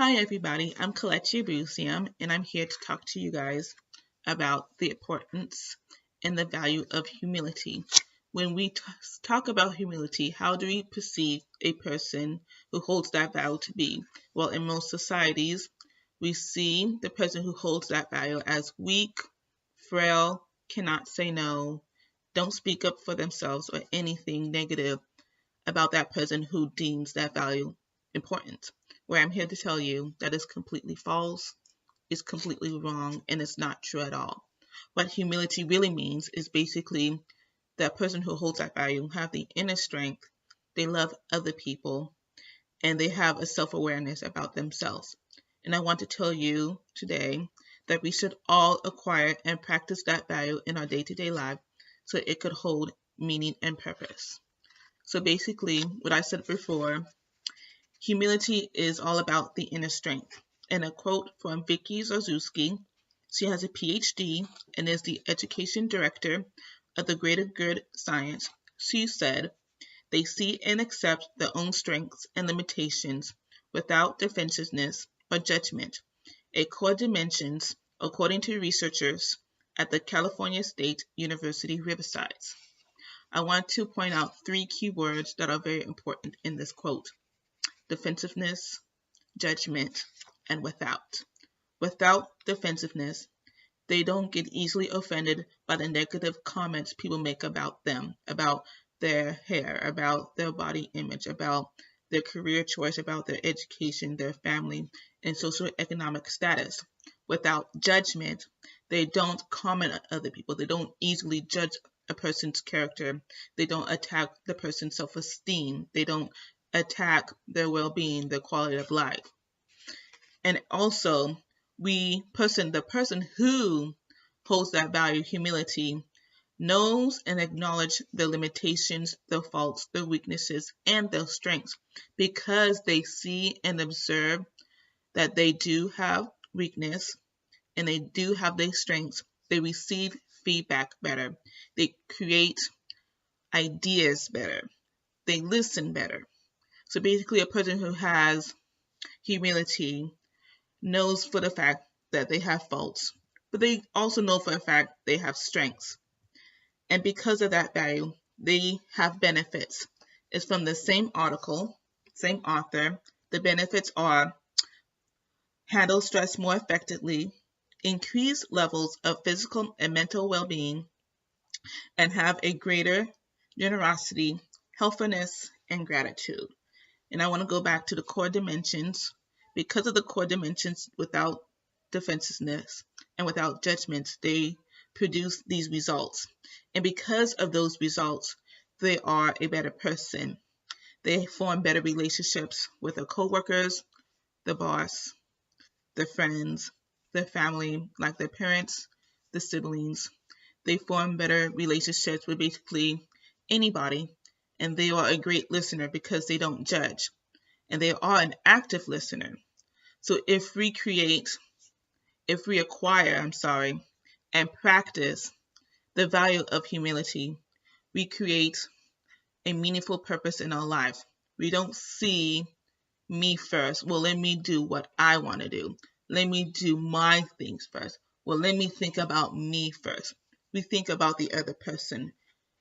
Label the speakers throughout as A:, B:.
A: Hi everybody, I'm Kelechi Busiam and I'm here to talk to you guys about the importance and the value of humility. When we talk about humility, how do we perceive a person who holds that value to be? Well, in most societies, we see the person who holds that value as weak, frail, cannot say no, don't speak up for themselves or anything negative about that person who deems that value important. Where I'm here to tell you that is completely false, is completely wrong, and it's not true at all. What humility really means is basically that person who holds that value have the inner strength, they love other people, and they have a self-awareness about themselves. And I want to tell you today that we should all acquire and practice that value in our day-to-day life so it could hold meaning and purpose. So basically, what I said before, humility is all about the inner strength. And a quote from Vicky Zarzuski, she has a PhD and is the education director of the Greater Good Science. She said, they see and accept their own strengths and limitations without defensiveness or judgment, a core dimension, according to researchers at the California State University Riverside. I want to point out three key words that are very important in this quote: defensiveness, judgment, and without. Without defensiveness, they don't get easily offended by the negative comments people make about them, about their hair, about their body image, about their career choice, about their education, their family, and socioeconomic status. Without judgment, they don't comment on other people. They don't easily judge a person's character. They don't attack the person's self-esteem. They don't attack their well-being, their quality of life. And also, the person who holds that value, humility, knows and acknowledges their limitations, their faults, their weaknesses, and their strengths, because they see and observe that they do have weakness and they do have their strengths. They receive feedback better. They create ideas better. They listen better. So basically, a person who has humility knows for the fact that they have faults, but they also know for a fact they have strengths. And because of that value, they have benefits. It's from the same article, same author. The benefits are handle stress more effectively, increase levels of physical and mental well-being, and have a greater generosity, helpfulness, and gratitude. And I want to go back to the core dimensions. Because of the core dimensions, without defensiveness and without judgment, they produce these results. And because of those results, they are a better person. They form better relationships with their coworkers, the boss, their friends, their family, like their parents, the siblings. They form better relationships with basically anybody, and they are a great listener because they don't judge, and they are an active listener. So if we acquire, and practice the value of humility, we create a meaningful purpose in our life. We don't see me first. Well, let me do what I want to do. Let me do my things first. Well, let me think about me first. We think about the other person.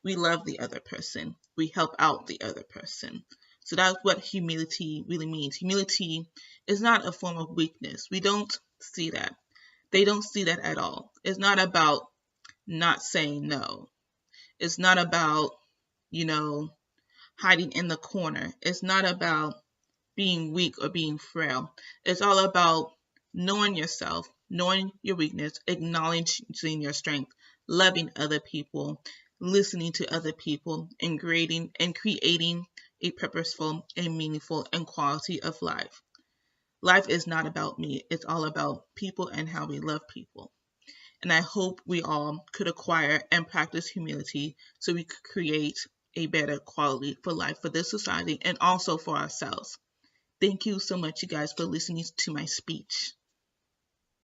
A: We love the other person. We help out the other person. So that's what humility really means. Humility is not a form of weakness. We don't see that. They don't see that at all. It's not about not saying no. It's not about, hiding in the corner. It's not about being weak or being frail. It's all about knowing yourself, knowing your weakness, acknowledging your strength, loving other people, listening to other people, and creating a purposeful and meaningful and quality of life. Life is not about me. It's all about people and how we love people. And I hope we all could acquire and practice humility so we could create a better quality for life for this society and also for ourselves. Thank you so much, you guys, for listening to my speech.